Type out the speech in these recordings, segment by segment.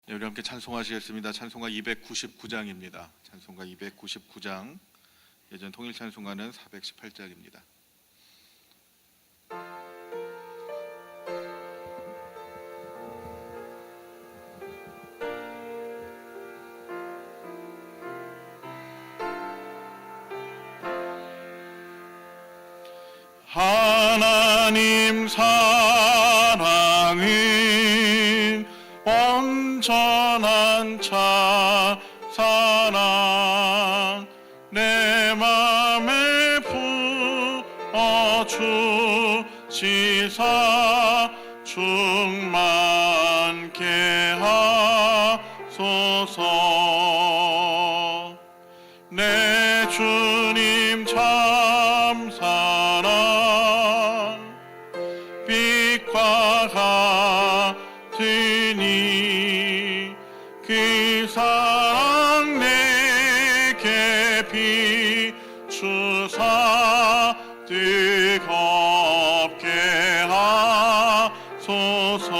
네, 우리 함께 찬송하시겠습니다. 찬송가 299장입니다. 찬송가 299장, 예전 통일 찬송가는 418장입니다. 하나님 사랑은 온전한 사랑 내 맘에 부어주시사 충만케 하소서. 내 주님 참 사랑 빛과 같으니 그 사랑 내게 비추사 뜨겁게 하소서.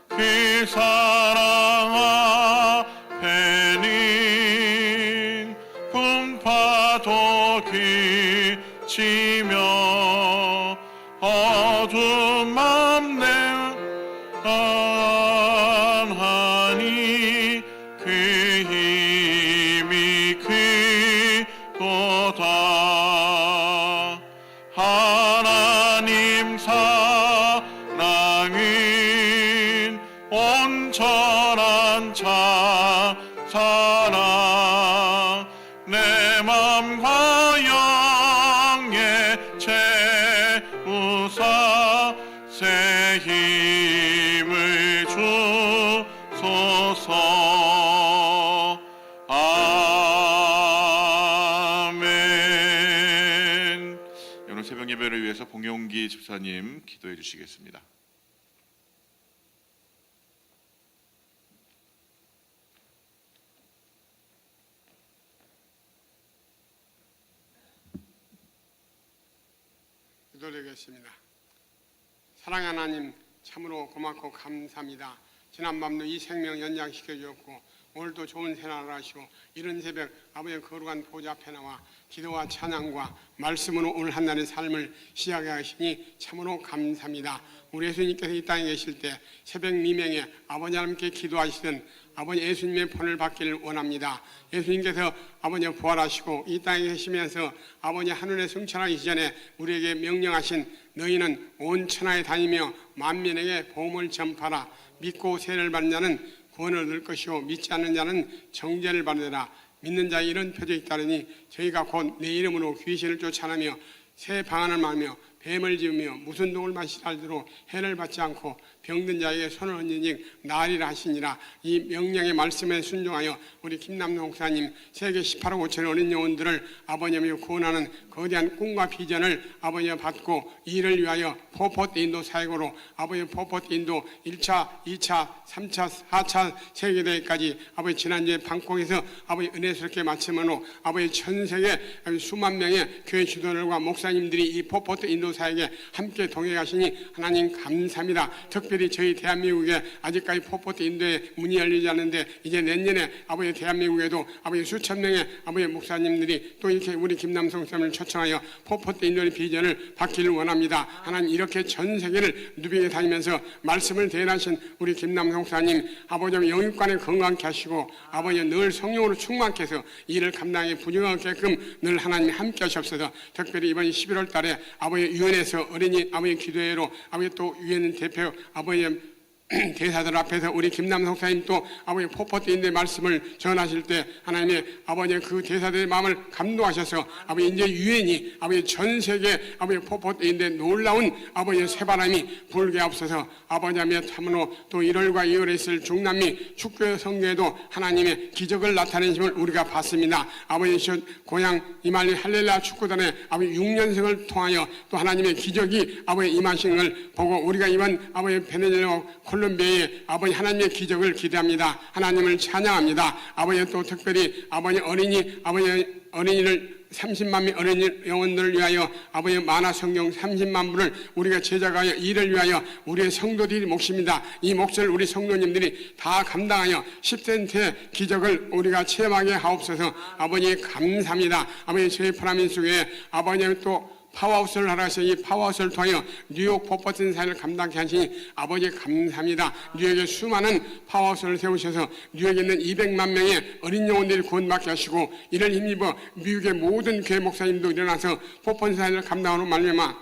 그 사랑 앞에는 풍파도 그치며 어두운 맘 내안하니 그 힘이 크도다. 하나님 사랑은 온전한 사랑 내 맘과 영에 채우사 새 힘을 주소서. 아멘. 오늘 새벽 예배를 위해서 봉용기 집사님 기도해 주시겠습니다. 기도드리겠습니다. 사랑하는 하나님, 참으로 고맙고 감사합니다. 지난밤도 이 생명 연장시켜 주었고 오늘도 좋은 새날을 하시고 이른 새벽 아버지의 거룩한 보좌 앞에 나와 기도와 찬양과 말씀으로 오늘 한날의 삶을 시작해 하시니 참으로 감사합니다. 우리 예수님께서 이 땅에 계실 때 새벽 미명에 아버지 하나님께 기도하시던 아버지 예수님의 본을 받기를 원합니다. 예수님께서 아버지 부활하시고 이 땅에 계시면서 아버지 하늘에 승천하기 전에 우리에게 명령하신 너희는 온 천하에 다니며 만민에게 복음을 전파하라. 믿고 세례를 받는 자는 구원을 얻을 것이요 믿지 않는 자는 정죄를 받으리라. 믿는 자의 이런 표적이 따르니 저희가 곧 내 이름으로 귀신을 쫓아내며 새 방언을 말하며 뱀을 지으며 무슨 독을 마시라도 해를 받지 않고 병든 자에게 손을 얹은즉 나으리라 하시니라. 이 명령의 말씀에 순종하여 우리 김남동 목사님 세계 18억 5천의 어린 영혼들을 아버님이 구원하는 거대한 꿈과 비전을 아버님 받고 이를 위하여 포포트 인도 사역으로 아버님 포포트 인도 1차, 2차, 3차, 4차 세계대회까지 아버지 지난주에 방콕에서 아버지 은혜스럽게 마치므로 아버지 전 세계 수만 명의 교회 지도자들과 목사님들이 이 포포트 인도 사역에 함께 동행하시니 하나님 감사합니다. 특별히 저희 대한민국에 아직까지 포포트 인도에 문이 열리지 않는데 이제 내년에 아버지 대한민국에도 아버지 수천 명의 아버지 목사님들이 또 이렇게 우리 김남성 목사님을 초청하여 포포트 인도의 비전을 받기를 원합니다. 하나님 이렇게 전 세계를 누비게 다니면서 말씀을 대행하신 우리 김남성 목사님 아버지 영육간에 건강케 하시고 아버지 늘 성령으로 충만케 해서 일을 감당하기 부정하게끔 늘 하나님 함께 하시옵소서. 특별히 이번 11월 달에 아버지 유엔에서 어린이 아버지 기도회로 아버지 또 유엔 대표 아버지 대사들 앞에서 우리 김남성 목사님 또 아버지 포포트인데 말씀을 전하실 때 하나님의 아버지의 그 대사들의 마음을 감동하셔서 아버지 이제 유엔이 아버지 전 세계 아버지 포포트인데 놀라운 아버지의 새바람이 불게 하옵소서. 아버지 하며 참으로 또 1월과 2월에 있을 중남미 축구 성교에도 하나님의 기적을 나타내심을 우리가 봤습니다. 아버지 고향 이말리 할렐루야 축구단의 아버지 6년생을 통하여 또 하나님의 기적이 아버지 임하신 걸 보고 우리가 이번 아버지 베네수엘라 콜롬비아의 아버지 하나님의 기적을 기대합니다. 하나님을 찬양합니다. 아버지 또 특별히 아버지 어린이를 30만 명 어린 영혼들을 위하여 아버지 만화 성경 30만 부를 우리가 제작하여 이를 위하여 우리의 성도들이 몫입니다. 이 몫을 우리 성도님들이 다 감당하여 10센트의 기적을 우리가 체험하게 하옵소서. 아버지 감사합니다. 아버지 저희 프라민스 교회 아버님 또 파워하우스를 하라서 이 파워하우스를 통하여 뉴욕 버퍼슨 사회를 감당케 하시니 아버지 감사합니다. 뉴욕에 수많은 파워하우스를 세우셔서 뉴욕에 있는 200만 명의 어린 영혼들이 구원받게 하시고 이를 힘입어 미국의 모든 교회 목사님도 일어나서 버퍼슨 사회를 감당하는 말미암아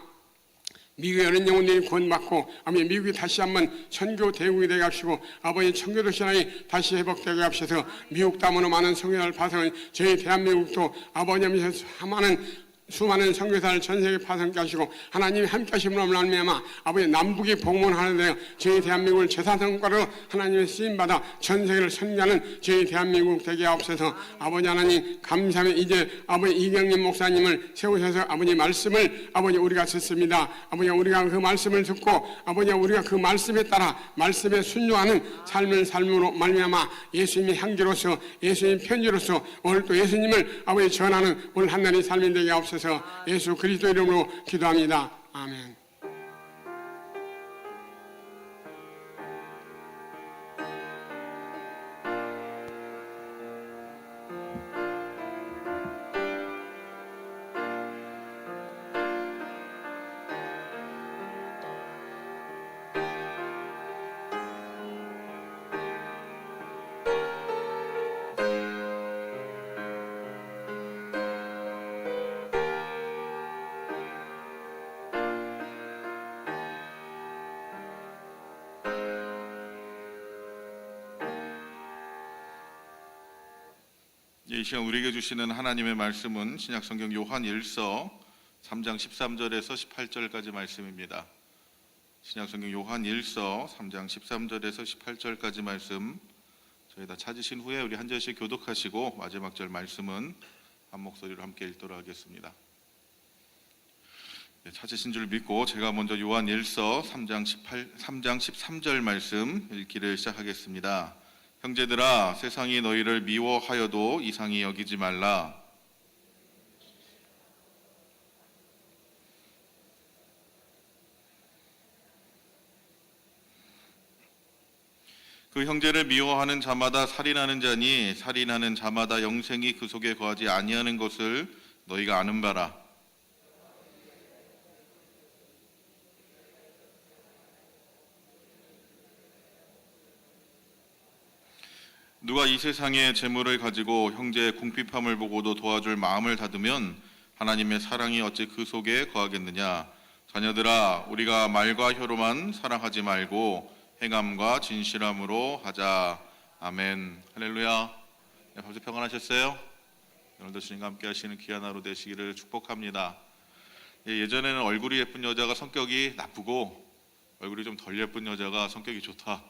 미국의 어린 영혼들이 구원받고 아버지 미국이 다시 한번 선교 대국이 되게 하시고 아버지 청교도 신앙이 다시 회복되게 하셔서 미국 다문화 많은 성교사를 파송한 저희 대한민국도 아버지께서 수많은 선교사를 전 세계에 파송케 하시고 하나님이 함께 하심으로 말미암아 아버지 남북이 복문하는데요 저희 대한민국을 제사성과로 하나님의 쓰임받아 전 세계를 선교하는 저희 대한민국 되게 하옵소서. 아버지 하나님 감사합니다. 이제 아버지 이경림 목사님을 세우셔서 아버지 말씀을 아버지 우리가 듣습니다. 아버지 우리가 그 말씀을 듣고 아버지 우리가 그 말씀에 따라 말씀에 순종하는 삶으로 말미암아 예수님의 향기로서 예수님 편지로서 오늘 또 예수님을 아버지 전하는 오늘 한날의 삶이 되게 하옵소서. 예수 그리스도 이름으로 기도합니다. 아멘. 이 시간 우리에게 주시는 하나님의 말씀은 신약성경 요한 1서 3장 13절에서 18절까지 말씀입니다. 신약성경 요한 1서 3장 13절에서 18절까지 말씀 저희 다 찾으신 후에 우리 한 절씩 교독하시고 마지막 절 말씀은 한 목소리로 함께 읽도록 하겠습니다. 찾으신 줄 믿고 제가 먼저 요한 1서 3장 13절 말씀 읽기를 시작하겠습니다. 형제들아 세상이 너희를 미워하여도 이상히 여기지 말라. 그 형제를 미워하는 자마다 살인하는 자니 살인하는 자마다 영생이 그 속에 거하지 아니하는 것을 너희가 아는 바라. 누가 이 세상의 재물을 가지고 형제의 궁핍함을 보고도 도와줄 마음을 닫으면 하나님의 사랑이 어찌 그 속에 거하겠느냐. 자녀들아 우리가 말과 혀로만 사랑하지 말고 행함과 진실함으로 하자. 아멘. 할렐루야. 네, 밤새 평안하셨어요? 오늘도 주님과 함께 하시는 귀한 하루 되시기를 축복합니다. 예전에는 얼굴이 예쁜 여자가 성격이 나쁘고 얼굴이 좀 덜 예쁜 여자가 성격이 좋다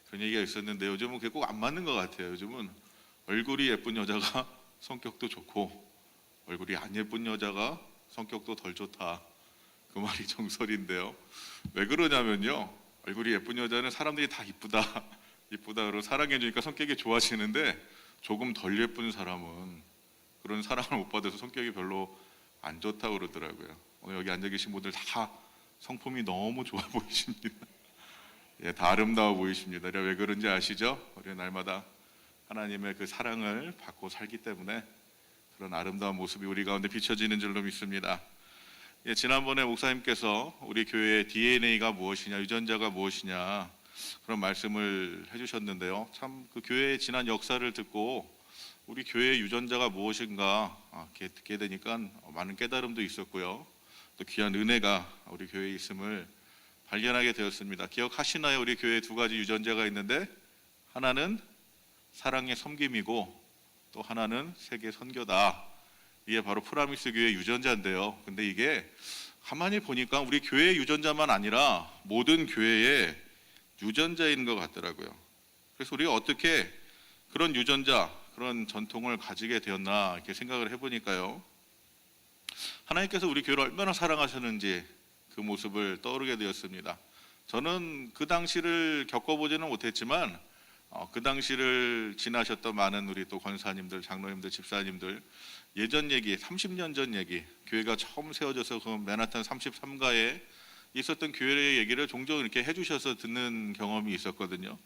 그런 얘기가 있었는데 요즘은 그게 꼭 안 맞는 것 같아요. 요즘은 얼굴이 예쁜 여자가 성격도 좋고 얼굴이 안 예쁜 여자가 성격도 덜 좋다. 그 말이 정설인데요. 왜 그러냐면요. 얼굴이 예쁜 여자는 사람들이 다 이쁘다 그러고 사랑해 주니까 성격이 좋아지는데 조금 덜 예쁜 사람은 그런 사랑을 못 받아서 성격이 별로 안 좋다고 그러더라고요. 오늘 여기 앉아 계신 분들 다 성품이 너무 좋아 보이십니다. 예, 다 아름다워 보이십니다. 왜 그런지 아시죠? 우리 날마다 하나님의 그 사랑을 받고 살기 때문에 그런 아름다운 모습이 우리 가운데 비춰지는 줄로 믿습니다. 예, 지난번에 목사님께서 우리 교회의 DNA가 무엇이냐, 유전자가 무엇이냐 그런 말씀을 해주셨는데요. 참 그 교회의 지난 역사를 듣고 우리 교회의 유전자가 무엇인가 듣게 되니까 많은 깨달음도 있었고요. 또 귀한 은혜가 우리 교회에 있음을 발견하게 되었습니다. 기억하시나요? 우리 교회에 두 가지 유전자가 있는데 하나는 사랑의 섬김이고 또 하나는 세계 선교다. 이게 바로 프라미스 교회 유전자인데요. 근데 이게 가만히 보니까 우리 교회의 유전자만 아니라 모든 교회의 유전자인 것 같더라고요. 그래서 우리가 어떻게 그런 유전자, 그런 전통을 가지게 되었나 이렇게 생각을 해보니까요. 하나님께서 우리 교회를 얼마나 사랑하셨는지 그 모습을 떠오르게 되었습니다. 저는 그 당시를 겪어보지는 못했지만 그 당시를 지나셨던 많은 우리 또 권사님들, 장로님들, 집사님들 예전 얘기, 30년 전 얘기, 교회가 처음 세워져서 그 맨하탄 33가에 있었던 교회의 얘기를 종종 이렇게 해주셔서 듣는 경험이 있었거든요.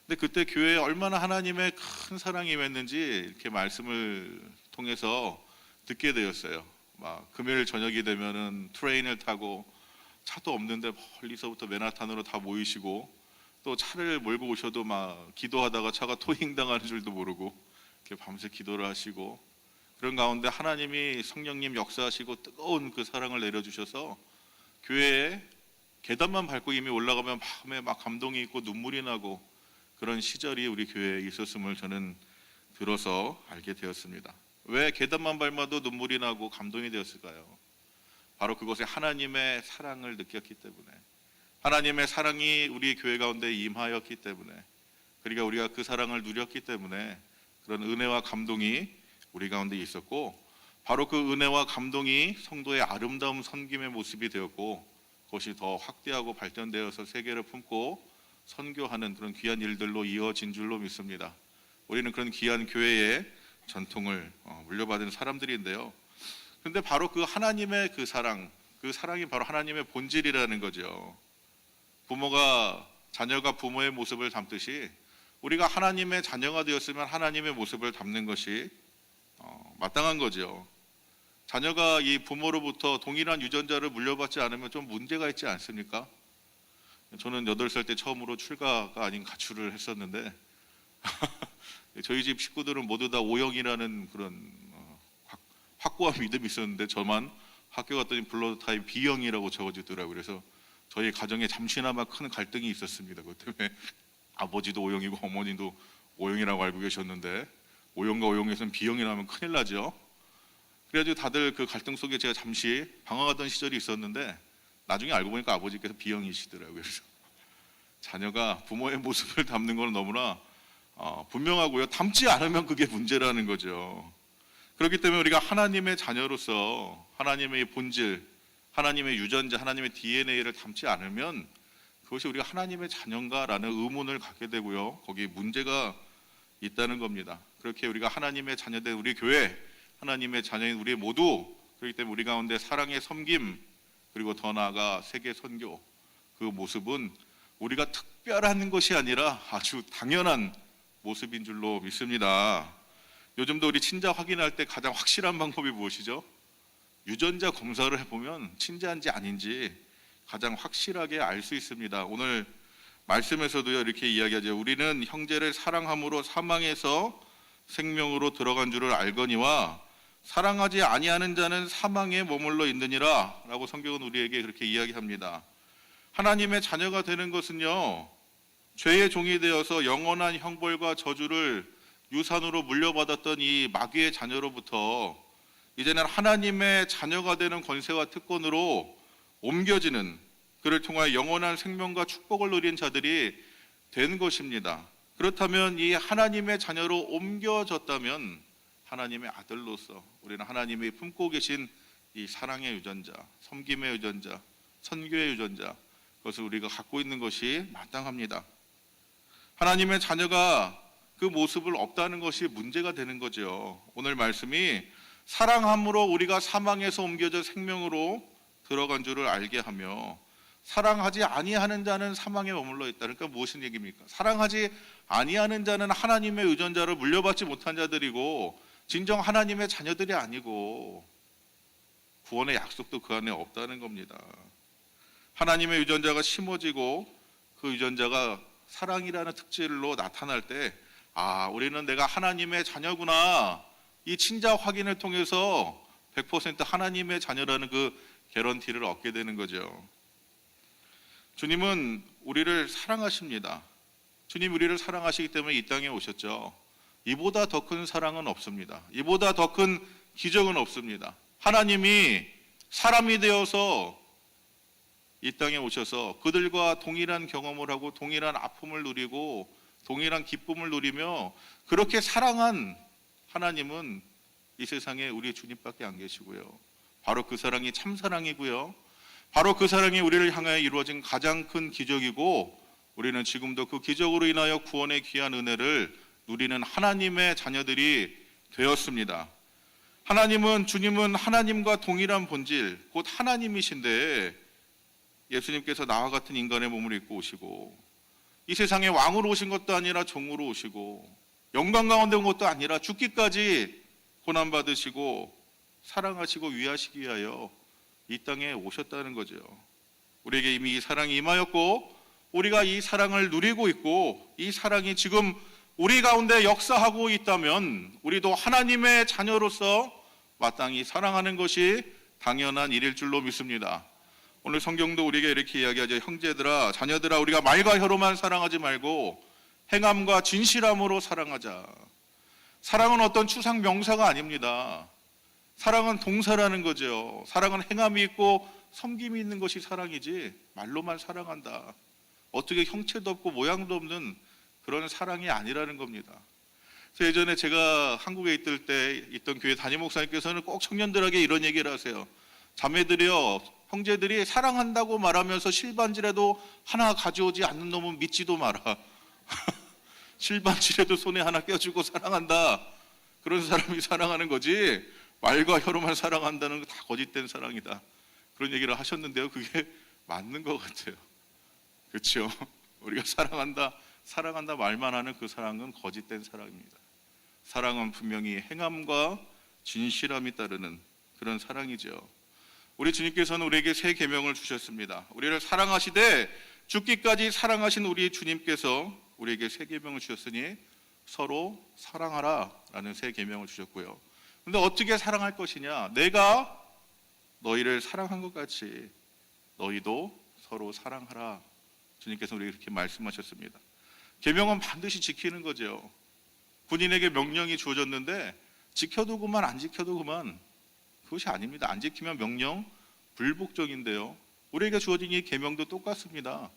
근데 그때 교회에 얼마나 하나님의 큰 사랑이 임했는지 이렇게 말씀을 통해서 듣게 되었어요. 막 금요일 저녁이 되면은 트레인을 타고 차도 없는데 멀리서부터 맨하탄으로 다 모이시고, 또 차를 몰고 오셔도 막 기도하다가 차가 토잉 당하는 줄도 모르고 이렇게 밤새 기도를 하시고, 그런 가운데 하나님이 성령님 역사하시고 뜨거운 그 사랑을 내려주셔서 교회에 계단만 밟고 이미 올라가면 마음에 막 감동이 있고 눈물이 나고 그런 시절이 우리 교회에 있었음을 저는 들어서 알게 되었습니다. 왜 계단만 밟아도 눈물이 나고 감동이 되었을까요? 바로 그곳에 하나님의 사랑을 느꼈기 때문에, 하나님의 사랑이 우리 교회 가운데 임하였기 때문에, 그러니까 우리가 그 사랑을 누렸기 때문에 그런 은혜와 감동이 우리 가운데 있었고, 바로 그 은혜와 감동이 성도의 아름다운 섬김의 모습이 되었고, 그것이 더 확대하고 발전되어서 세계를 품고 선교하는 그런 귀한 일들로 이어진 줄로 믿습니다. 우리는 그런 귀한 교회의 전통을 물려받은 사람들인데요. 그런데 바로 그 하나님의 그 사랑이 바로 하나님의 본질이라는 거죠. 자녀가 부모의 모습을 담듯이 우리가 하나님의 자녀가 되었으면 하나님의 모습을 담는 것이 마땅한 거죠. 자녀가 이 부모로부터 동일한 유전자를 물려받지 않으면 좀 문제가 있지 않습니까? 저는 8살 때 처음으로 출가가 아닌 가출을 했었는데 저희 집 식구들은 모두 다 O형이라는 그런 확고한 믿음이 있었는데, 저만 학교 갔더니 블러드 타입 B형이라고 적어주더라고요. 그래서 저희 가정에 잠시나마 큰 갈등이 있었습니다. 그것 때문에 아버지도 O형이고 어머니도 O형이라고 알고 계셨는데, O형과 O형에서는 B형이 나면 큰일 나죠. 그래가지고 다들 그 갈등 속에 제가 잠시 방황하던 시절이 있었는데, 나중에 알고 보니까 아버지께서 B형이시더라고요. 그래서 자녀가 부모의 모습을 담는 건 너무나 분명하고요, 담지 않으면 그게 문제라는 거죠. 그렇기 때문에 우리가 하나님의 자녀로서 하나님의 본질, 하나님의 유전자, 하나님의 DNA를 담지 않으면 그것이 우리가 하나님의 자녀인가라는 의문을 갖게 되고요, 거기에 문제가 있다는 겁니다. 그렇게 우리가 하나님의 자녀된 우리 교회, 하나님의 자녀인 우리 모두, 그렇기 때문에 우리 가운데 사랑의 섬김, 그리고 더 나아가 세계 선교, 그 모습은 우리가 특별한 것이 아니라 아주 당연한 모습인 줄로 믿습니다. 요즘도 우리 친자 확인할 때 가장 확실한 방법이 무엇이죠? 유전자 검사를 해보면 친자인지 아닌지 가장 확실하게 알 수 있습니다. 오늘 말씀에서도요, 이렇게 이야기하죠. 우리는 형제를 사랑함으로 사망에서 생명으로 들어간 줄을 알거니와 사랑하지 아니하는 자는 사망에 머물러 있느니라 라고 성경은 우리에게 그렇게 이야기합니다. 하나님의 자녀가 되는 것은요, 죄의 종이 되어서 영원한 형벌과 저주를 유산으로 물려받았던 이 마귀의 자녀로부터 이제는 하나님의 자녀가 되는 권세와 특권으로 옮겨지는, 그를 통하여 영원한 생명과 축복을 누린 자들이 된 것입니다. 그렇다면 이 하나님의 자녀로 옮겨졌다면 하나님의 아들로서 우리는 하나님이 품고 계신 이 사랑의 유전자, 섬김의 유전자, 선교의 유전자, 그것을 우리가 갖고 있는 것이 마땅합니다. 하나님의 자녀가 그 모습을 없다는 것이 문제가 되는 거죠. 오늘 말씀이 사랑함으로 우리가 사망에서 옮겨져 생명으로 들어간 줄을 알게 하며, 사랑하지 아니하는 자는 사망에 머물러 있다. 그러니까 무슨 얘기입니까? 사랑하지 아니하는 자는 하나님의 유전자를 물려받지 못한 자들이고 진정 하나님의 자녀들이 아니고 구원의 약속도 그 안에 없다는 겁니다. 하나님의 유전자가 심어지고 그 유전자가 사랑이라는 특질로 나타날 때, 우리는 내가 하나님의 자녀구나, 이 친자 확인을 통해서 100% 하나님의 자녀라는 그 개런티를 얻게 되는 거죠. 주님은 우리를 사랑하십니다. 주님 우리를 사랑하시기 때문에 이 땅에 오셨죠. 이보다 더 큰 사랑은 없습니다. 이보다 더 큰 기적은 없습니다. 하나님이 사람이 되어서 이 땅에 오셔서 그들과 동일한 경험을 하고 동일한 아픔을 누리고 동일한 기쁨을 누리며 그렇게 사랑한 하나님은 이 세상에 우리 주님밖에 안 계시고요. 바로 그 사랑이 참 사랑이고요. 바로 그 사랑이 우리를 향하여 이루어진 가장 큰 기적이고 우리는 지금도 그 기적으로 인하여 구원의 귀한 은혜를 누리는 하나님의 자녀들이 되었습니다. 주님은 하나님과 동일한 본질, 곧 하나님이신데 예수님께서 나와 같은 인간의 몸을 입고 오시고 이 세상에 왕으로 오신 것도 아니라 종으로 오시고 영광 가운데 온 것도 아니라 죽기까지 고난받으시고 사랑하시고 위하시기 위하여 이 땅에 오셨다는 거죠. 우리에게 이미 이 사랑이 임하였고 우리가 이 사랑을 누리고 있고 이 사랑이 지금 우리 가운데 역사하고 있다면 우리도 하나님의 자녀로서 마땅히 사랑하는 것이 당연한 일일 줄로 믿습니다. 오늘 성경도 우리에게 이렇게 이야기하죠. 형제들아, 자녀들아, 우리가 말과 혀로만 사랑하지 말고 행함과 진실함으로 사랑하자. 사랑은 어떤 추상 명사가 아닙니다. 사랑은 동사라는 거죠. 사랑은 행함이 있고 섬김이 있는 것이 사랑이지 말로만 사랑한다, 어떻게 형체도 없고 모양도 없는 그런 사랑이 아니라는 겁니다. 그래서 예전에 제가 한국에 있을 때 있던 교회 담임 목사님께서는 꼭 청년들에게 이런 얘기를 하세요. 자매들이요, 형제들이 사랑한다고 말하면서 실반지라도 하나 가져오지 않는 놈은 믿지도 마라. 실반지라도 손에 하나 껴주고 사랑한다, 그런 사람이 사랑하는 거지 말과 혀로만 사랑한다는 거 다 거짓된 사랑이다, 그런 얘기를 하셨는데요. 그게 맞는 것 같아요. 그렇죠? 우리가 사랑한다 말만 하는 그 사랑은 거짓된 사랑입니다. 사랑은 분명히 행함과 진실함이 따르는 그런 사랑이죠. 우리 주님께서는 우리에게 새 계명을 주셨습니다. 우리를 사랑하시되 죽기까지 사랑하신 우리 주님께서 우리에게 새 계명을 주셨으니 서로 사랑하라 라는 새 계명을 주셨고요. 그런데 어떻게 사랑할 것이냐? 내가 너희를 사랑한 것 같이 너희도 서로 사랑하라. 주님께서 우리에게 이렇게 말씀하셨습니다. 계명은 반드시 지키는 거죠. 군인에게 명령이 주어졌는데 지켜도 그만 안 지켜도 그만, 그것이 아닙니다. 안 지키면 명령 불복종인데요. 우리에게 주어진 이 계명도 똑같습니다.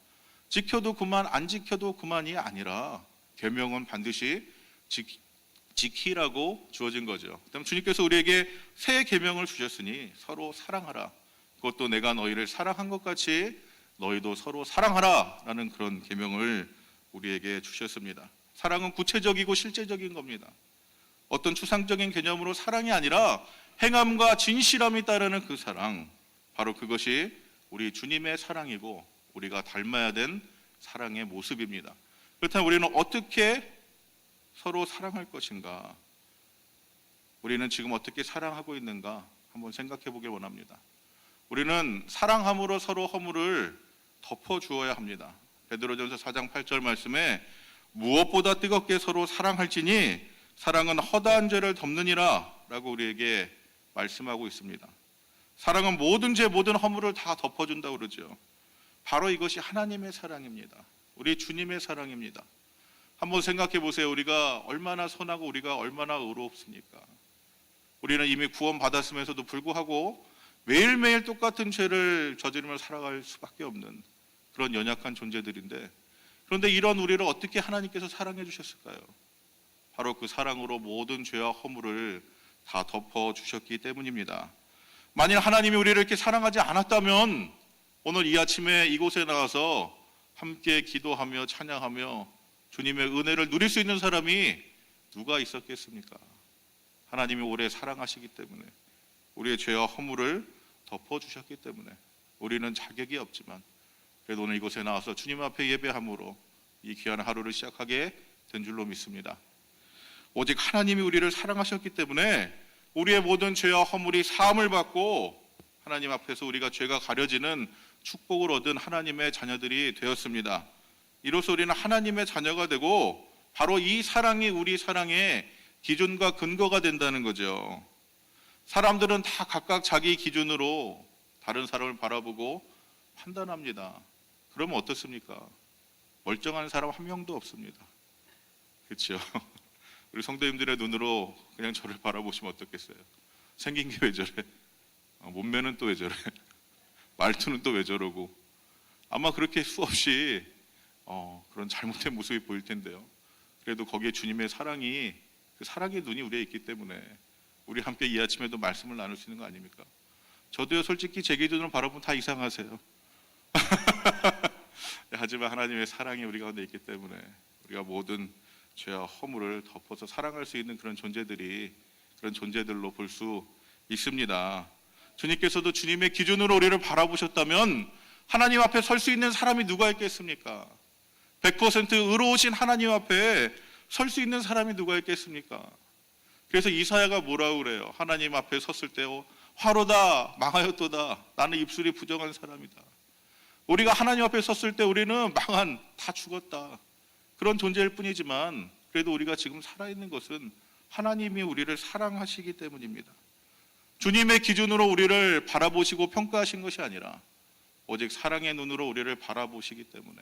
지켜도 그만 안 지켜도 그만이 아니라 계명은 반드시 지키라고 주어진 거죠. 그다음 주님께서 우리에게 새 계명을 주셨으니 서로 사랑하라. 그것도 내가 너희를 사랑한 것 같이 너희도 서로 사랑하라 라는 그런 계명을 우리에게 주셨습니다. 사랑은 구체적이고 실제적인 겁니다. 어떤 추상적인 개념으로 사랑이 아니라 행함과 진실함이 따르는 그 사랑, 바로 그것이 우리 주님의 사랑이고 우리가 닮아야 된 사랑의 모습입니다. 그렇다면 우리는 어떻게 서로 사랑할 것인가? 우리는 지금 어떻게 사랑하고 있는가? 한번 생각해 보길 원합니다. 우리는 사랑함으로 서로 허물을 덮어주어야 합니다. 베드로전서 4장 8절 말씀에 무엇보다 뜨겁게 서로 사랑할지니 사랑은 허다한 죄를 덮느니라 라고 우리에게 말씀하고 있습니다. 사랑은 모든 죄 모든 허물을 다 덮어준다고 그러죠. 바로 이것이 하나님의 사랑입니다. 우리 주님의 사랑입니다. 한번 생각해 보세요. 우리가 얼마나 선하고 우리가 얼마나 의롭습니까? 우리는 이미 구원 받았음에서도 불구하고 매일매일 똑같은 죄를 저지르며 살아갈 수밖에 없는 그런 연약한 존재들인데, 그런데 이런 우리를 어떻게 하나님께서 사랑해 주셨을까요? 바로 그 사랑으로 모든 죄와 허물을 다 덮어 주셨기 때문입니다. 만일 하나님이 우리를 이렇게 사랑하지 않았다면 오늘 이 아침에 이곳에 나와서 함께 기도하며 찬양하며 주님의 은혜를 누릴 수 있는 사람이 누가 있었겠습니까? 하나님이 오래 사랑하시기 때문에, 우리의 죄와 허물을 덮어주셨기 때문에 우리는 자격이 없지만 그래도 오늘 이곳에 나와서 주님 앞에 예배함으로 이 귀한 하루를 시작하게 된 줄로 믿습니다. 오직 하나님이 우리를 사랑하셨기 때문에 우리의 모든 죄와 허물이 사함을 받고 하나님 앞에서 우리가 죄가 가려지는 축복을 얻은 하나님의 자녀들이 되었습니다. 이로써 우리는 하나님의 자녀가 되고 바로 이 사랑이 우리 사랑의 기준과 근거가 된다는 거죠. 사람들은 다 각각 자기 기준으로 다른 사람을 바라보고 판단합니다. 그러면 어떻습니까? 멀쩡한 사람 한 명도 없습니다. 그렇죠? 우리 성도님들의 눈으로 그냥 저를 바라보시면 어떻겠어요? 생긴 게 왜 저래? 몸매는 또 왜 저래? 말투는 또 왜 저러고? 아마 그렇게 수없이 그런 잘못된 모습이 보일 텐데요. 그래도 거기에 주님의 사랑이, 그 사랑의 눈이 우리에 있기 때문에 우리 함께 이 아침에도 말씀을 나눌 수 있는 거 아닙니까? 저도요, 솔직히 제 기준으로 바라보면 다 이상하세요. 하지만 하나님의 사랑이 우리 가운데 있기 때문에 우리가 모든 죄와 허물을 덮어서 사랑할 수 있는 그런 존재들로 볼 수 있습니다. 주님께서도 주님의 기준으로 우리를 바라보셨다면 하나님 앞에 설 수 있는 사람이 누가 있겠습니까? 100% 의로우신 하나님 앞에 설 수 있는 사람이 누가 있겠습니까? 그래서 이사야가 뭐라고 그래요? 하나님 앞에 섰을 때 화로다 망하였도다 나는 입술이 부정한 사람이다. 우리가 하나님 앞에 섰을 때 우리는 다 죽었다. 그런 존재일 뿐이지만 그래도 우리가 지금 살아있는 것은 하나님이 우리를 사랑하시기 때문입니다. 주님의 기준으로 우리를 바라보시고 평가하신 것이 아니라 오직 사랑의 눈으로 우리를 바라보시기 때문에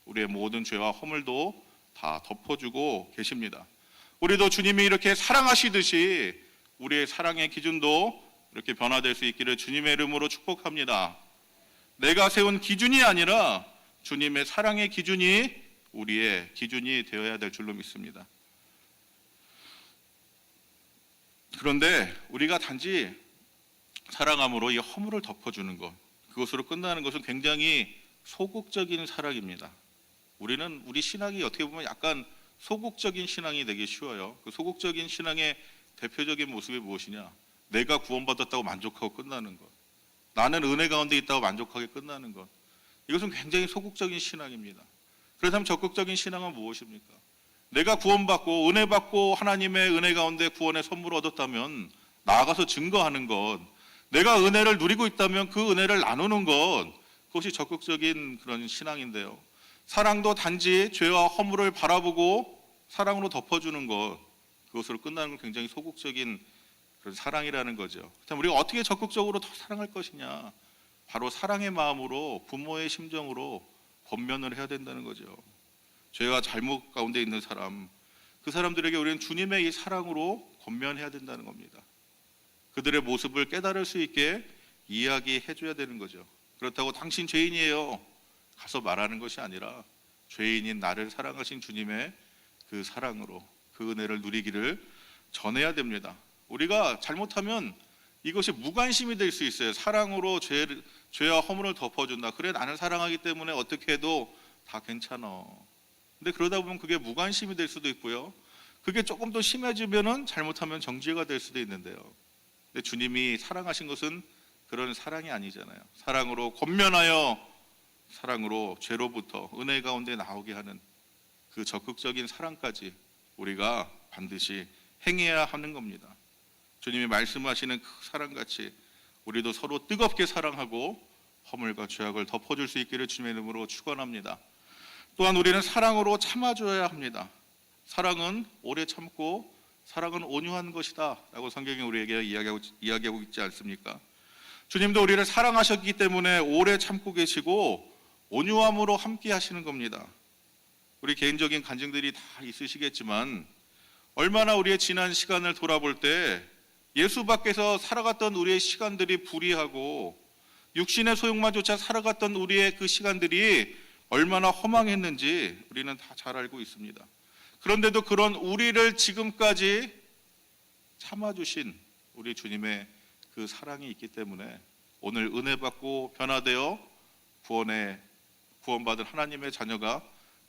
우리의 모든 죄와 허물도 다 덮어주고 계십니다. 우리도 주님이 이렇게 사랑하시듯이 우리의 사랑의 기준도 이렇게 변화될 수 있기를 주님의 이름으로 축복합니다. 내가 세운 기준이 아니라 주님의 사랑의 기준이 우리의 기준이 되어야 될 줄로 믿습니다. 그런데 우리가 단지 사랑함으로 이 허물을 덮어주는 것, 그것으로 끝나는 것은 굉장히 소극적인 사랑입니다. 우리 신앙이 어떻게 보면 약간 소극적인 신앙이 되기 쉬워요. 그 소극적인 신앙의 대표적인 모습이 무엇이냐? 내가 구원받았다고 만족하고 끝나는 것, 나는 은혜 가운데 있다고 만족하게 끝나는 것, 이것은 굉장히 소극적인 신앙입니다. 그렇다면 적극적인 신앙은 무엇입니까? 내가 구원받고 은혜 받고 하나님의 은혜 가운데 구원의 선물을 얻었다면 나아가서 증거하는 것, 내가 은혜를 누리고 있다면 그 은혜를 나누는 것, 그것이 적극적인 그런 신앙인데요. 사랑도 단지 죄와 허물을 바라보고 사랑으로 덮어주는 것, 그것으로 끝나는 건 굉장히 소극적인 그런 사랑이라는 거죠. 그렇다면 우리가 어떻게 적극적으로 더 사랑할 것이냐? 바로 사랑의 마음으로, 부모의 심정으로 권면을 해야 된다는 거죠. 죄와 잘못 가운데 있는 사람, 그 사람들에게 우리는 주님의 이 사랑으로 권면해야 된다는 겁니다. 그들의 모습을 깨달을 수 있게 이야기해 줘야 되는 거죠. 그렇다고 당신 죄인이에요 가서 말하는 것이 아니라 죄인인 나를 사랑하신 주님의 그 사랑으로 그 은혜를 누리기를 전해야 됩니다. 우리가 잘못하면 이것이 무관심이 될 수 있어요. 사랑으로 죄와 허물을 덮어준다. 그래, 나를 사랑하기 때문에 어떻게 해도 다 괜찮아. 근데 그러다 보면 그게 무관심이 될 수도 있고요. 그게 조금 더 심해지면은 잘못하면 정죄가 될 수도 있는데요. 근데 주님이 사랑하신 것은 그런 사랑이 아니잖아요. 사랑으로 권면하여 사랑으로 죄로부터 은혜 가운데 나오게 하는 그 적극적인 사랑까지 우리가 반드시 행해야 하는 겁니다. 주님이 말씀하시는 그 사랑같이 우리도 서로 뜨겁게 사랑하고 허물과 죄악을 덮어줄 수 있기를 주님의 이름으로 축원합니다. 또한 우리는 사랑으로 참아줘야 합니다. 사랑은 오래 참고 사랑은 온유한 것이다 라고 성경이 우리에게 이야기하고 있지 않습니까? 주님도 우리를 사랑하셨기 때문에 오래 참고 계시고 온유함으로 함께 하시는 겁니다. 우리 개인적인 간증들이 다 있으시겠지만 얼마나 우리의 지난 시간을 돌아볼 때 예수 밖에서 살아갔던 우리의 시간들이 불의하고 육신의 소욕만조차 살아갔던 우리의 그 시간들이 얼마나 허망했는지 우리는 다 잘 알고 있습니다. 그런데도 그런 우리를 지금까지 참아주신 우리 주님의 그 사랑이 있기 때문에 오늘 은혜 받고 변화되어 구원받은 하나님의 자녀가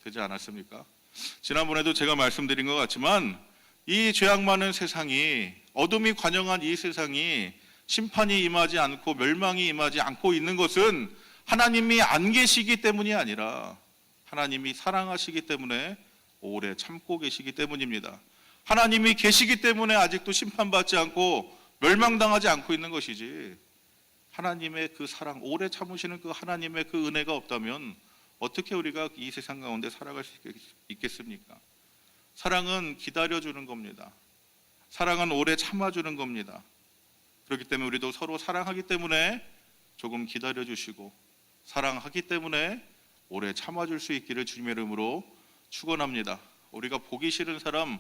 되지 않았습니까? 지난번에도 제가 말씀드린 것 같지만 이 죄악 많은 세상이, 어둠이 관영한 이 세상이 심판이 임하지 않고 멸망이 임하지 않고 있는 것은 하나님이 안 계시기 때문이 아니라 하나님이 사랑하시기 때문에 오래 참고 계시기 때문입니다. 하나님이 계시기 때문에 아직도 심판받지 않고 멸망당하지 않고 있는 것이지, 하나님의 그 사랑, 오래 참으시는 그 하나님의 그 은혜가 없다면 어떻게 우리가 이 세상 가운데 살아갈 수 있겠습니까? 사랑은 기다려주는 겁니다. 사랑은 오래 참아주는 겁니다. 그렇기 때문에 우리도 서로 사랑하기 때문에 조금 기다려주시고, 사랑하기 때문에 오래 참아줄 수 있기를 주님의 이름으로 축원합니다. 우리가 보기 싫은 사람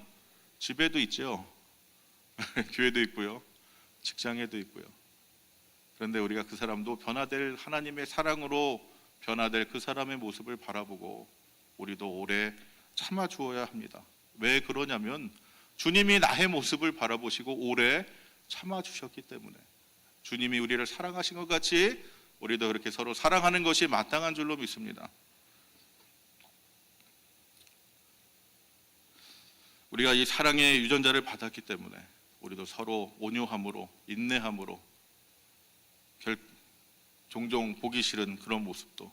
집에도 있죠. 교회도 있고요, 직장에도 있고요. 그런데 우리가 그 사람도 변화될 하나님의 사랑으로 변화될 그 사람의 모습을 바라보고 우리도 오래 참아주어야 합니다. 왜 그러냐면 주님이 나의 모습을 바라보시고 오래 참아주셨기 때문에, 주님이 우리를 사랑하신 것 같이 우리도 그렇게 서로 사랑하는 것이 마땅한 줄로 믿습니다. 우리가 이 사랑의 유전자를 받았기 때문에 우리도 서로 온유함으로 인내함으로 종종 보기 싫은 그런 모습도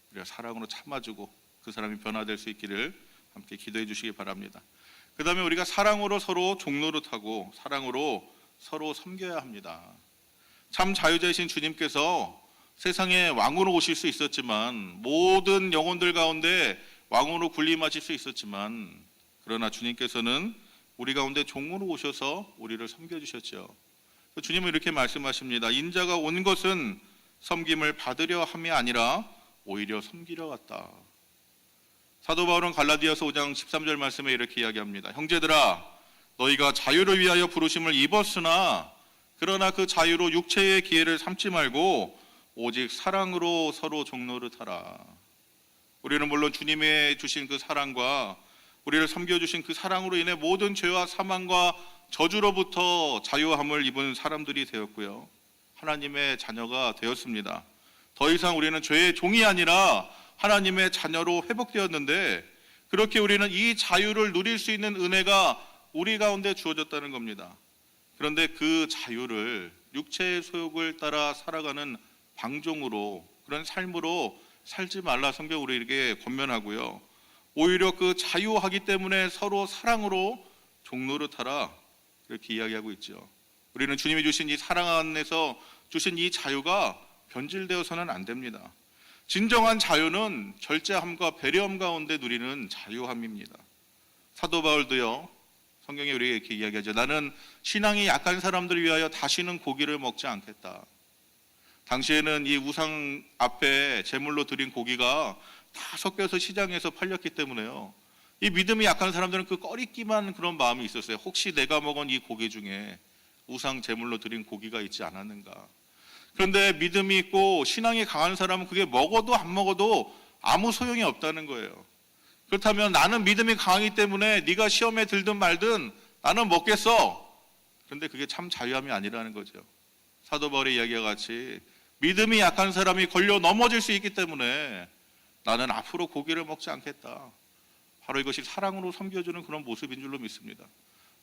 우리가 사랑으로 참아주고 그 사람이 변화될 수 있기를 함께 기도해 주시기 바랍니다. 그 다음에 우리가 사랑으로 서로 종노릇하고 사랑으로 서로 섬겨야 합니다. 참 자유자이신 주님께서 세상에 왕으로 오실 수 있었지만, 모든 영혼들 가운데 왕으로 군림하실 수 있었지만, 그러나 주님께서는 우리 가운데 종으로 오셔서 우리를 섬겨주셨죠. 주님은 이렇게 말씀하십니다. 인자가 온 것은 섬김을 받으려 함이 아니라 오히려 섬기려 왔다. 사도 바울은 갈라디아서 5장 13절 말씀에 이렇게 이야기합니다. 형제들아, 너희가 자유를 위하여 부르심을 입었으나 그러나 그 자유로 육체의 기회를 삼지 말고 오직 사랑으로 서로 종노릇하라. 우리는 물론 주님의 주신 그 사랑과 우리를 섬겨주신 그 사랑으로 인해 모든 죄와 사망과 저주로부터 자유함을 입은 사람들이 되었고요, 하나님의 자녀가 되었습니다. 더 이상 우리는 죄의 종이 아니라 하나님의 자녀로 회복되었는데, 그렇게 우리는 이 자유를 누릴 수 있는 은혜가 우리 가운데 주어졌다는 겁니다. 그런데 그 자유를 육체의 소욕을 따라 살아가는 방종으로, 그런 삶으로 살지 말라 성경 우리에게 권면하고요, 오히려 그 자유하기 때문에 서로 사랑으로 종노릇하라, 이렇게 이야기하고 있죠. 우리는 주님이 주신 이 사랑 안에서 주신 이 자유가 변질되어서는 안 됩니다. 진정한 자유는 절제함과 배려함 가운데 누리는 자유함입니다. 사도 바울도요, 성경에 우리에게 이렇게 이야기하죠. 나는 신앙이 약한 사람들을 위하여 다시는 고기를 먹지 않겠다. 당시에는 이 우상 앞에 제물로 드린 고기가 다 섞여서 시장에서 팔렸기 때문에요, 이 믿음이 약한 사람들은 그 꺼리기만 그런 마음이 있었어요. 혹시 내가 먹은 이 고기 중에 우상 제물로 드린 고기가 있지 않았는가. 그런데 믿음이 있고 신앙이 강한 사람은 그게 먹어도 안 먹어도 아무 소용이 없다는 거예요. 그렇다면 나는 믿음이 강하기 때문에 네가 시험에 들든 말든 나는 먹겠어. 그런데 그게 참 자유함이 아니라는 거죠. 사도 바울의 이야기와 같이 믿음이 약한 사람이 걸려 넘어질 수 있기 때문에 나는 앞으로 고기를 먹지 않겠다. 바로 이것이 사랑으로 섬겨주는 그런 모습인 줄로 믿습니다.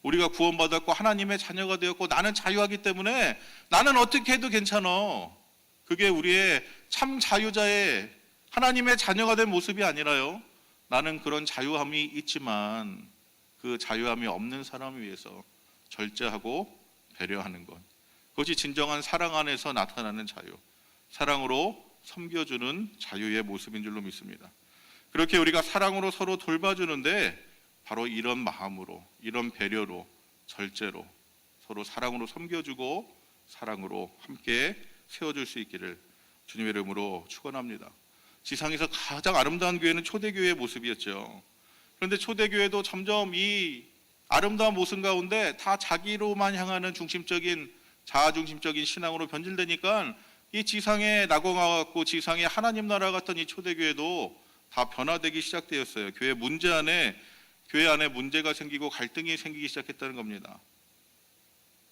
우리가 구원받았고 하나님의 자녀가 되었고 나는 자유하기 때문에 나는 어떻게 해도 괜찮아. 그게 우리의 참 자유자의 하나님의 자녀가 된 모습이 아니라요, 나는 그런 자유함이 있지만 그 자유함이 없는 사람을 위해서 절제하고 배려하는 것, 그것이 진정한 사랑 안에서 나타나는 자유, 사랑으로 섬겨주는 자유의 모습인 줄로 믿습니다. 그렇게 우리가 사랑으로 서로 돌봐주는데 바로 이런 마음으로, 이런 배려로, 절제로 서로 사랑으로 섬겨주고 사랑으로 함께 세워줄 수 있기를 주님의 이름으로 축원합니다. 지상에서 가장 아름다운 교회는 초대교회의 모습이었죠. 그런데 초대교회도 점점 이 아름다운 모습 가운데 다 자기로만 향하는 중심적인, 자아중심적인 신앙으로 변질되니까 이 지상에 낙원과 같고 지상에 하나님 나라 같던 이 초대교회도 다 변화되기 시작되었어요. 교회 안에 문제가 생기고 갈등이 생기기 시작했다는 겁니다.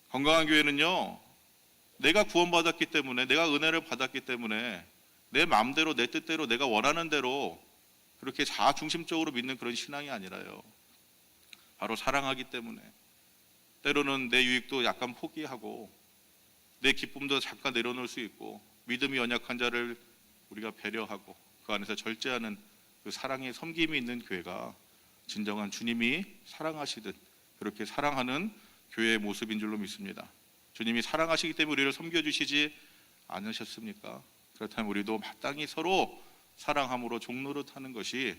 건강한 교회는요, 내가 구원받았기 때문에, 내가 은혜를 받았기 때문에 내 마음대로, 내 뜻대로, 내가 원하는 대로 그렇게 자아중심적으로 믿는 그런 신앙이 아니라요, 바로 사랑하기 때문에 때로는 내 유익도 약간 포기하고 내 기쁨도 잠깐 내려놓을 수 있고 믿음이 연약한 자를 우리가 배려하고 그 안에서 절제하는 그 사랑의 섬김이 있는 교회가 진정한 주님이 사랑하시듯 그렇게 사랑하는 교회의 모습인 줄로 믿습니다. 주님이 사랑하시기 때문에 우리를 섬겨주시지 않으셨습니까? 그렇다면 우리도 마땅히 서로 사랑함으로 종노릇하는 것이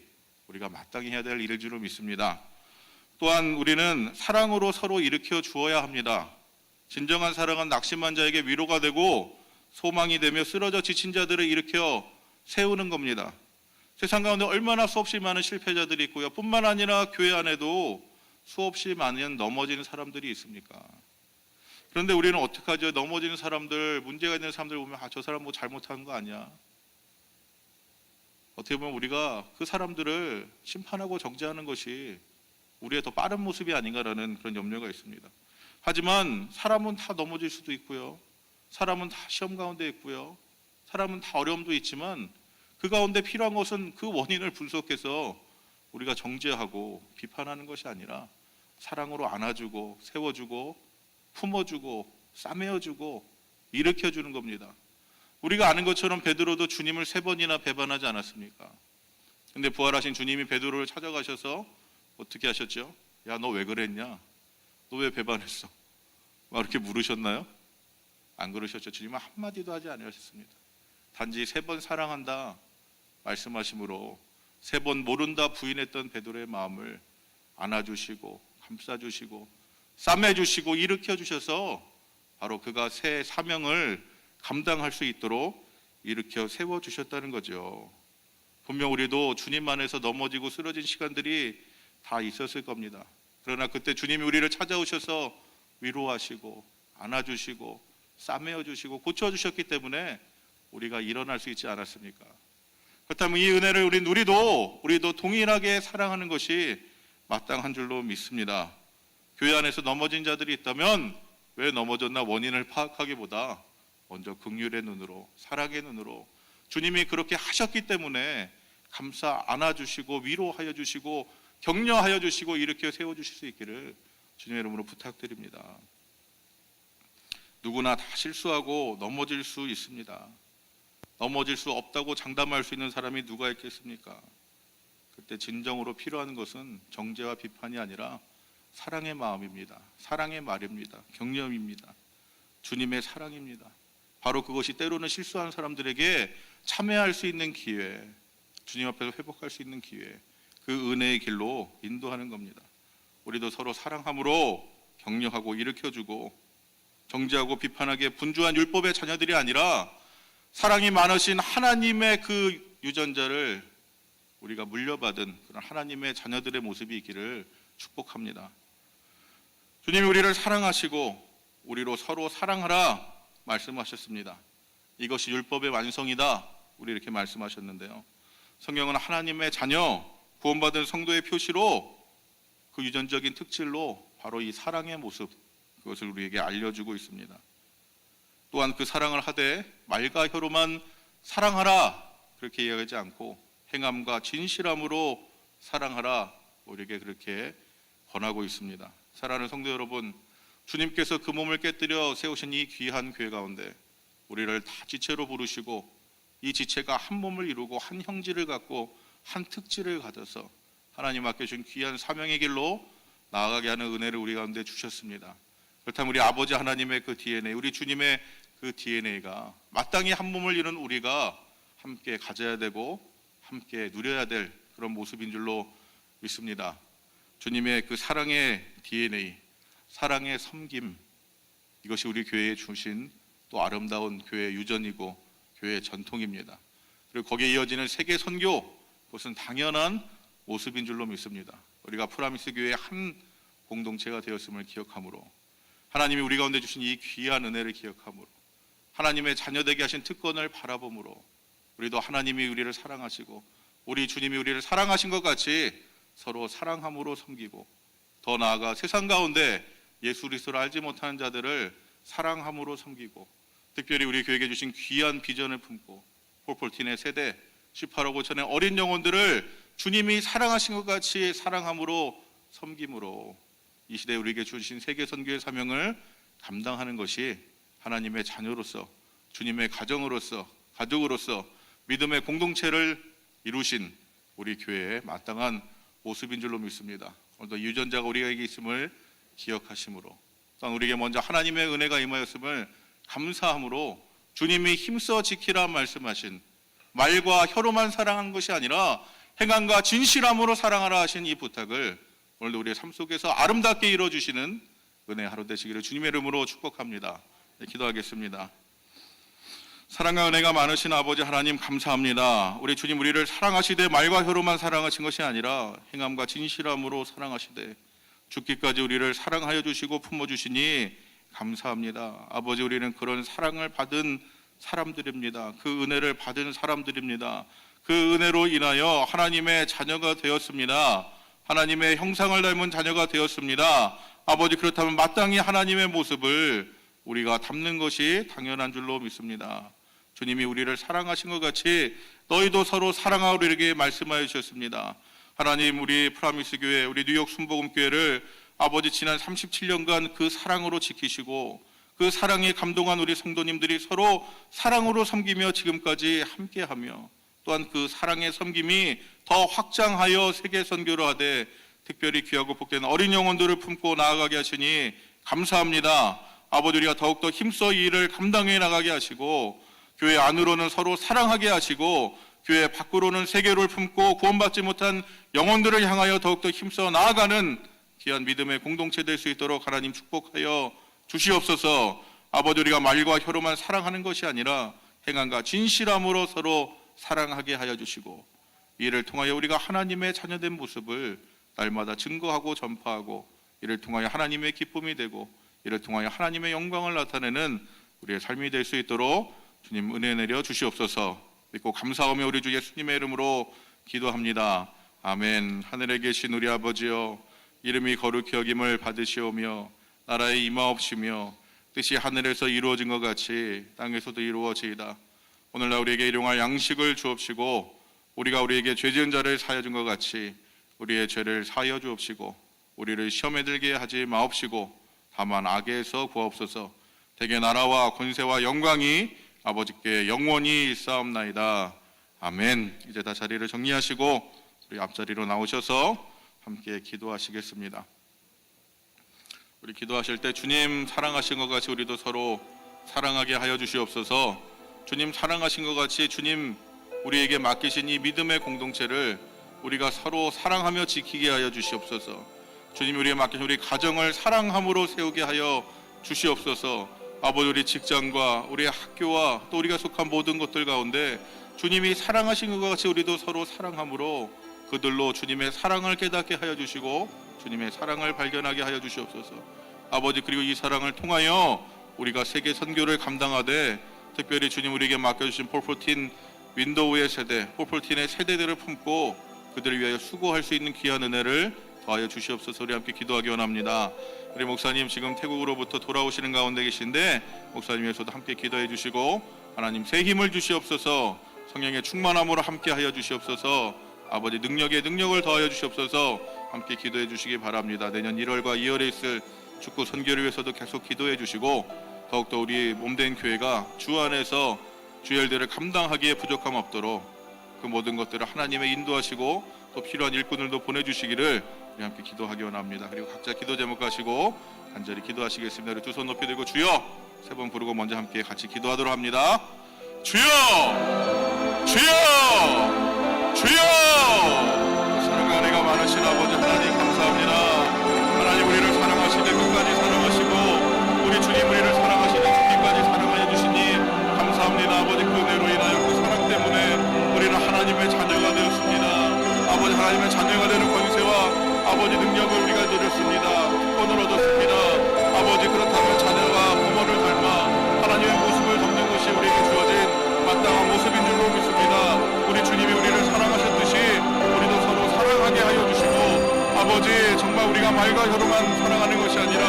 우리가 마땅히 해야 될 일일 줄로 믿습니다. 또한 우리는 사랑으로 서로 일으켜 주어야 합니다. 진정한 사랑은 낙심한 자에게 위로가 되고 소망이 되며 쓰러져 지친 자들을 일으켜 세우는 겁니다. 세상 가운데 얼마나 수없이 많은 실패자들이 있고요, 뿐만 아니라 교회 안에도 수없이 많은 넘어지는 사람들이 있습니까? 그런데 우리는 어떻게 하죠? 넘어지는 사람들, 문제가 있는 사람들 보면 저 사람 뭐 잘못한 거 아니야? 어떻게 보면 우리가 그 사람들을 심판하고 정죄하는 것이 우리의 더 빠른 모습이 아닌가라는 그런 염려가 있습니다. 하지만 사람은 다 넘어질 수도 있고요, 사람은 다 시험 가운데 있고요, 사람은 다 어려움도 있지만 그 가운데 필요한 것은 그 원인을 분석해서 우리가 정죄하고 비판하는 것이 아니라 사랑으로 안아주고 세워주고 품어주고 싸매어주고 일으켜주는 겁니다. 우리가 아는 것처럼 베드로도 주님을 3번이나 배반하지 않았습니까? 근데 부활하신 주님이 베드로를 찾아가셔서 어떻게 하셨죠? 야, 너 왜 그랬냐? 너 왜 배반했어? 막 이렇게 물으셨나요? 안 그러셨죠. 주님은 한마디도 하지 않으셨습니다. 단지 3번 사랑한다 말씀하심으로 3번 모른다 부인했던 베드로의 마음을 안아주시고 감싸주시고 싸매주시고 일으켜주셔서 바로 그가 새 사명을 감당할 수 있도록 일으켜 세워주셨다는 거죠. 분명 우리도 주님 안에서 넘어지고 쓰러진 시간들이 다 있었을 겁니다. 그러나 그때 주님이 우리를 찾아오셔서 위로하시고 안아주시고 싸매어주시고 고쳐주셨기 때문에 우리가 일어날 수 있지 않았습니까? 그렇다면 이 은혜를 우리도 동일하게 사랑하는 것이 마땅한 줄로 믿습니다. 교회 안에서 넘어진 자들이 있다면 왜 넘어졌나 원인을 파악하기보다 먼저 긍휼의 눈으로 사랑의 눈으로 주님이 그렇게 하셨기 때문에 감싸 안아주시고 위로하여 주시고 격려하여 주시고 일으켜 세워주실 수 있기를 주님의 이름으로 부탁드립니다. 누구나 다 실수하고 넘어질 수 있습니다. 넘어질 수 없다고 장담할 수 있는 사람이 누가 있겠습니까? 그때 진정으로 필요한 것은 정죄와 비판이 아니라 사랑의 마음입니다. 사랑의 말입니다. 격려입니다. 주님의 사랑입니다. 바로 그것이 때로는 실수한 사람들에게 참회할 수 있는 기회, 주님 앞에서 회복할 수 있는 기회, 그 은혜의 길로 인도하는 겁니다. 우리도 서로 사랑함으로 격려하고 일으켜주고 정죄하고 비판하기에 분주한 율법의 자녀들이 아니라 사랑이 많으신 하나님의 그 유전자를 우리가 물려받은 그런 하나님의 자녀들의 모습이 있기를 축복합니다. 주님이 우리를 사랑하시고 우리로 서로 사랑하라 말씀하셨습니다. 이것이 율법의 완성이다 우리 이렇게 말씀하셨는데요. 성경은 하나님의 자녀 구원받은 성도의 표시로 그 유전적인 특질로 바로 이 사랑의 모습 그것을 우리에게 알려주고 있습니다. 또한 그 사랑을 하되 말과 혀로만 사랑하라 그렇게 이야기하지 않고 행함과 진실함으로 사랑하라 우리에게 그렇게 권하고 있습니다. 사랑하는 성도 여러분, 주님께서 그 몸을 깨뜨려 세우신 이 귀한 교회 가운데 우리를 다 지체로 부르시고 이 지체가 한 몸을 이루고 한 형질을 갖고 한 특질을 가져서 하나님 맡겨주신 귀한 사명의 길로 나아가게 하는 은혜를 우리 가운데 주셨습니다. 그렇다면 우리 아버지 하나님의 그 DNA, 우리 주님의 그 DNA가 마땅히 한 몸을 이룬 우리가 함께 가져야 되고 함께 누려야 될 그런 모습인 줄로 믿습니다. 주님의 그 사랑의 DNA, 사랑의 섬김, 이것이 우리 교회에 주신 또 아름다운 교회의 유전이고 교회의 전통입니다. 그리고 거기에 이어지는 세계 선교, 그것은 당연한 모습인 줄로 믿습니다. 우리가 프라미스 교회의 한 공동체가 되었음을 기억함으로 하나님이 우리 가운데 주신 이 귀한 은혜를 기억함으로 하나님의 자녀되게 하신 특권을 바라봄으로 우리도 하나님이 우리를 사랑하시고 우리 주님이 우리를 사랑하신 것 같이 서로 사랑함으로 섬기고 더 나아가 세상 가운데 예수 그리스도를 알지 못하는 자들을 사랑함으로 섬기고 특별히 우리 교회에 주신 귀한 비전을 품고 폴폴틴의 세대 18억 5천의 어린 영혼들을 주님이 사랑하신 것 같이 사랑함으로 섬김으로 이 시대에 우리에게 주신 세계 선교의 사명을 감당하는 것이 하나님의 자녀로서 주님의 가정으로서 가족으로서 믿음의 공동체를 이루신 우리 교회의 마땅한 모습인 줄로 믿습니다. 오늘도 유전자가 우리에게 있음을 기억하심으로 또한 우리에게 먼저 하나님의 은혜가 임하였음을 감사함으로 주님이 힘써 지키라 말씀하신 말과 혀로만 사랑하는 것이 아니라 행함과 진실함으로 사랑하라 하신 이 부탁을 오늘도 우리의 삶 속에서 아름답게 이루어주시는 은혜 하루 되시기를 주님의 이름으로 축복합니다. 네, 기도하겠습니다. 사랑과 은혜가 많으신 아버지 하나님 감사합니다. 우리 주님 우리를 사랑하시되 말과 혀로만 사랑하신 것이 아니라 행함과 진실함으로 사랑하시되 죽기까지 우리를 사랑하여 주시고 품어주시니 감사합니다. 아버지 우리는 그런 사랑을 받은 사람들입니다. 그 은혜를 받은 사람들입니다. 그 은혜로 인하여 하나님의 자녀가 되었습니다. 하나님의 형상을 닮은 자녀가 되었습니다. 아버지 그렇다면 마땅히 하나님의 모습을 우리가 담는 것이 당연한 줄로 믿습니다. 주님이 우리를 사랑하신 것 같이 너희도 서로 사랑하고 이렇게 말씀하여 주셨습니다. 하나님 우리 프라미스 교회 우리 뉴욕 순복음 교회를 아버지 지난 37년간 그 사랑으로 지키시고 그 사랑에 감동한 우리 성도님들이 서로 사랑으로 섬기며 지금까지 함께하며 또한 그 사랑의 섬김이 더 확장하여 세계 선교를 하되 특별히 귀하고 복된 어린 영혼들을 품고 나아가게 하시니 감사합니다. 아버지 우리가 더욱더 힘써 이 일을 감당해 나가게 하시고 교회 안으로는 서로 사랑하게 하시고 교회 밖으로는 세계를 품고 구원받지 못한 영혼들을 향하여 더욱더 힘써 나아가는 귀한 믿음의 공동체 될 수 있도록 하나님 축복하여 주시옵소서. 아버지 우리가 말과 혀로만 사랑하는 것이 아니라 행함과 진실함으로 서로 사랑하게 하여 주시고 이를 통하여 우리가 하나님의 자녀된 모습을 날마다 증거하고 전파하고 이를 통하여 하나님의 기쁨이 되고 이를 통하여 하나님의 영광을 나타내는 우리의 삶이 될 수 있도록 주님 은혜 내려 주시옵소서. 믿고 감사하며 우리 주 예수님의 이름으로 기도합니다. 아멘. 하늘에 계신 우리 아버지여 이름이 거룩히 여김을 받으시오며 나라에 임하옵시며 뜻이 하늘에서 이루어진 것 같이 땅에서도 이루어지이다. 오늘날 우리에게 일용할 양식을 주옵시고 우리가 우리에게 죄 지은 자를 사하여 준 것 같이 우리의 죄를 사하여 주옵시고 우리를 시험에 들게 하지 마옵시고 다만 악에서 구하옵소서. 대개 나라와 권세와 영광이 아버지께 영원히 있사옵나이다. 아멘. 이제 다 자리를 정리하시고 우리 앞자리로 나오셔서 함께 기도하시겠습니다. 우리 기도하실 때 주님 사랑하신 것 같이 우리도 서로 사랑하게 하여 주시옵소서. 주님 사랑하신 것 같이 주님 우리에게 맡기신 이 믿음의 공동체를 우리가 서로 사랑하며 지키게 하여 주시옵소서. 주님 우리에게 맡긴 우리 가정을 사랑함으로 세우게 하여 주시옵소서. 아버지 우리 직장과 우리 학교와 또 우리가 속한 모든 것들 가운데 주님이 사랑하신 것 같이 우리도 서로 사랑함으로 그들로 주님의 사랑을 깨닫게 하여 주시고 주님의 사랑을 발견하게 하여 주시옵소서. 아버지 그리고 이 사랑을 통하여 우리가 세계 선교를 감당하되 특별히 주님 우리에게 맡겨주신 폴14 윈도우의 세대, 폴14의 세대들을 품고 그들을 위하여 수고할 수 있는 귀한 은혜를 더하여 주시옵소서. 우리 함께 기도하기 원합니다. 우리 목사님 지금 태국으로부터 돌아오시는 가운데 계신데 목사님 위해서도 함께 기도해 주시고 하나님 새 힘을 주시옵소서. 성령의 충만함으로 함께 하여 주시옵소서. 아버지 능력에 능력을 더하여 주시옵소서. 함께 기도해 주시기 바랍니다. 내년 1월과 2월에 있을 축구 선교를 위해서도 계속 기도해 주시고 더욱더 우리 몸된 교회가 주 안에서 주일들을 감당하기에 부족함 없도록 그 모든 것들을 하나님의 인도하시고 또 필요한 일꾼들도 보내주시기를 우리 함께 기도하기 원합니다. 그리고 각자 기도 제목 가시고 간절히 기도하시겠습니다. 우리 두 손 높이 들고 주여 세 번 부르고 먼저 함께 같이 기도하도록 합니다. 주여 주여 주여. 사랑과 은혜가 많으신 아버지 하나님 감사합니다. 하나님 우리를 사랑하시되 끝까지 사랑하시고 우리 주님 우리를 사랑하시되 죽기까지 사랑하여 주시니 감사합니다. 아버지 그 은혜로 인하여 그 사랑 때문에 우리는 하나님의 자녀가 되었습니다. 아버지 하나님의 자녀가 되는 권세와 아버지 능력을 우리가 누렸습니다. 특권을 얻었습니다. 아버지 그렇다면 자녀가 부모를 닮아 하나님의 모습을 닮는 것이 우리에게 주어진 마땅한 모습인 줄로 믿습니다. 우리 주님이 우리를 사랑하셨듯이 우리도 서로 사랑하게 하여 주시고 아버지 정말 우리가 말과 혀로만 사랑하는 것이 아니라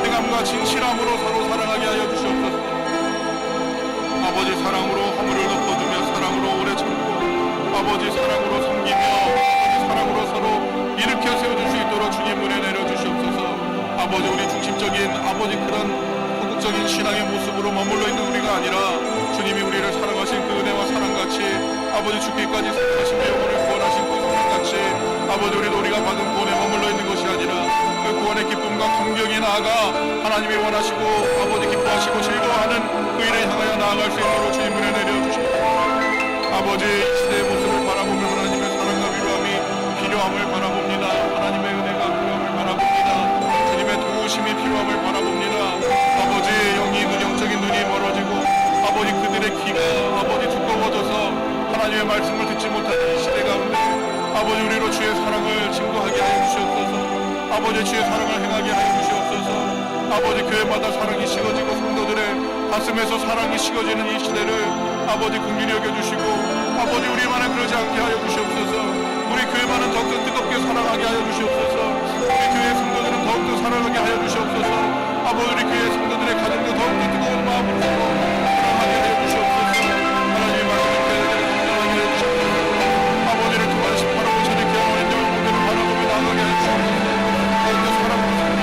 행함과 진실함으로 서로 사랑하게 하여 주시옵소서. 아버지 사랑으로 허물을 덮어주며 사랑으로 오래 참고 아버지 사랑으로 섬기며 아버지 사랑으로 서로 일으켜 세워줄 수 있도록 주님 은혜 내려주시옵소서. 아버지 우리 중심적인 아버지 그런 소극적인 신앙의 모습으로 머물러 있는 우리가 아니라 주님이 우리를 사랑하신 그 은혜와 사랑같이 아버지 죽기까지 사랑하시며 영혼을 구원하신 그 사랑같이 아버지 우리도 우리가 받은 구원에 머물러 있는 것이 아니라 그 구원의 기쁨과 감격이 나아가 하나님이 원하시고 아버지 기뻐하시고 즐거워하는 그 일을 향하여 나아갈 수 있도록 주님 은혜 내려주시옵소서. 아버지 이 시대의 모습을 바라보며 하나님의 사랑과 위로함이 필요함을 바라봅니다. 하나님의 은혜가 필요함을 바라봅니다. 주님의 도우심이 필요함을 바라봅니다. 아버지 영적인 눈이 멀어지고 아버지 그들의 귀가 아버지 두꺼워져서 하나님의 말씀을 듣지 못하는 이 시대 가운데 아버지 우리로 주의 사랑을 증거하게 하여 주시옵소서. 아버지 주의 사랑을 행하게 하여 주시옵소서. 아버지 교회마다 사랑이 식어지고 성도들의 가슴에서 사랑이 식어지는 이 시대를 아버지 긍휼히 여겨주시고 아버지 우리만은 그러지 않게 하여 주시옵소서. 우리 교회만은 더욱더 뜨겁게 사랑하게 하여 주시옵소서. 우리 교회 성도들은 더욱더 사랑하게 하여 주시옵소서. 아버지 우리 교회 성도들의 가정도 더욱더 뜨거운 마음으로 사랑하게 하여 주시옵소서. 하나님의 말씀을 깨닫게 성장하게 하여 주시옵소서. 아버지를 통한 18호 천의 귀한 어린 양 모델을 바라보며 나아가게 하여 주시옵소서. 더욱더 사랑으로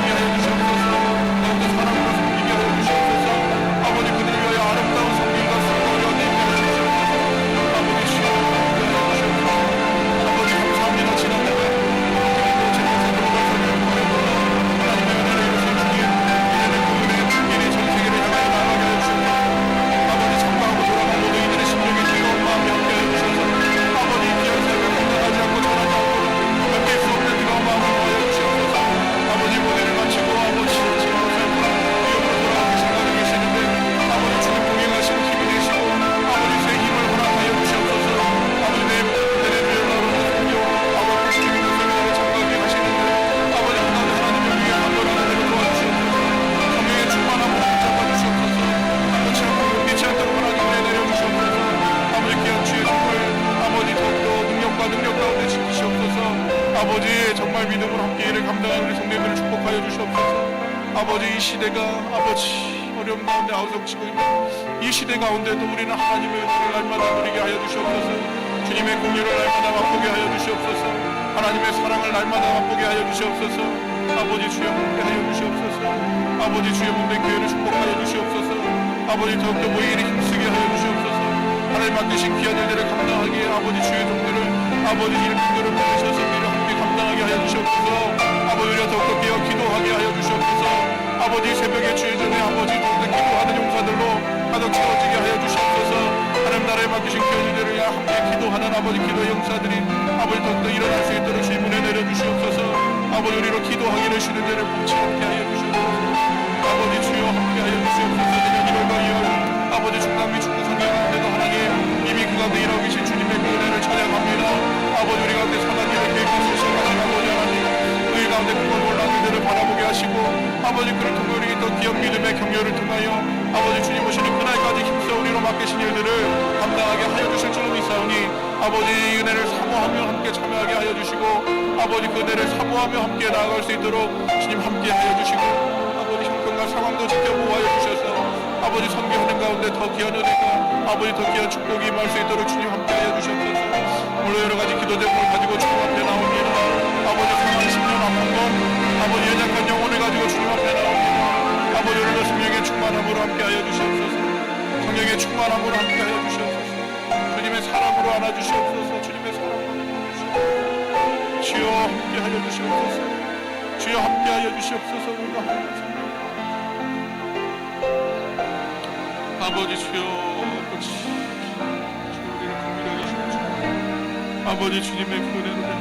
우리 성도님들을 축복하여 주시옵소서. 아버지 이 시대가 아버지 어려움 가운데 아우성치고 있는 이 시대 가운데도 우리는 하나님의 은혜를 날마다 누리게 하여 주시옵소서. 주님의 공유를 날마다 맛보게 하여 주시옵소서. 하나님의 사랑을 날마다 맛보게 하여 주시옵소서. 아버지 주여 함께 하여 주시옵소서. 아버지 주여 몸된 교회를 축복하여 주시옵소서. 아버지 더욱더 모이기를 힘쓰게 하여 주시옵소서. 하나님 맡기신 귀한 일들을 감당하기에 아버지 주의 종들을 아버지 일꾼들을 보내셔서 우리를 함께 감당하게 하여 주시옵소서. 아버지 우리가 더욱더 깨어 기도하게 하여 주시옵소서. 아버지 새벽에 주의 전에 아버지 더욱더 기도하는 용사들로 가득 채워지게 하여 주시옵소서. 하나님 나라에 맡기신 귀한 일들을 위하여 함께 기도하는 아버지 기도 용사들이 아버지 더욱더 일어날 수 있도록 주의 문에 내려주시옵소서. 아버지 우리로 기도하기를 쉬는 자를 복치 함께 하여 주시옵소서. 아버지 주여 함께 하여 주시옵소서. 내년 1월과 2월 아버지 중남미 축구 성경 가운데도 하나님 이미 그 가운데 일하고 계신 주님의 그 은혜를 찬양합니다. 아버지 우리 가운데 선한 일을 계획하시고 아버지 하나님 우리 가운데 그걸 올라가는 데를 바라보게 하시고 아버지 그를 통해 우리 더 귀한 믿음의 격려를 통하여 아버지 주님 오시는 그날까지 힘써 우리로 맡기신 일들을 감당하게 하여 주실 줄로 믿사오니 아버지 이 은혜를 사모하며 함께 참여하게 하여 주시고 아버지 그 은혜를 사모하며 함께 나아갈 수 있도록 주님 함께 하여 주시고 아버지 형편과 상황도 지켜보호하여 주셔서 아버지 섬기하는 가운데 더 귀한 은혜가 아버지 더 귀한 축복이 임할 수 있도록 주님 함께하여 주시옵소서. 오늘 여러 가지 기도 제목을 가지고 주님 앞에 나옵니다. 아버지 사망 10년 아픈 몸 아버지 연약한 영혼을 가지고 주님 앞에 나옵니다. 아버지 오늘도 성령의 충만함으로 함께하여 주시옵소서. 성령의 충만함으로 함께하여 주시옵소서. 주님의 사랑으로 안아주시옵소서. 주님의 사랑으로 안아주시옵소서. 주여 함께하여 주시옵소서. 주여 함께하여 주시옵소서. 우리가 하나님 아버지 주여 아버지 주여 우리를 긍휼하게 여기시옵소서. 아버지 주님의 그 은혜로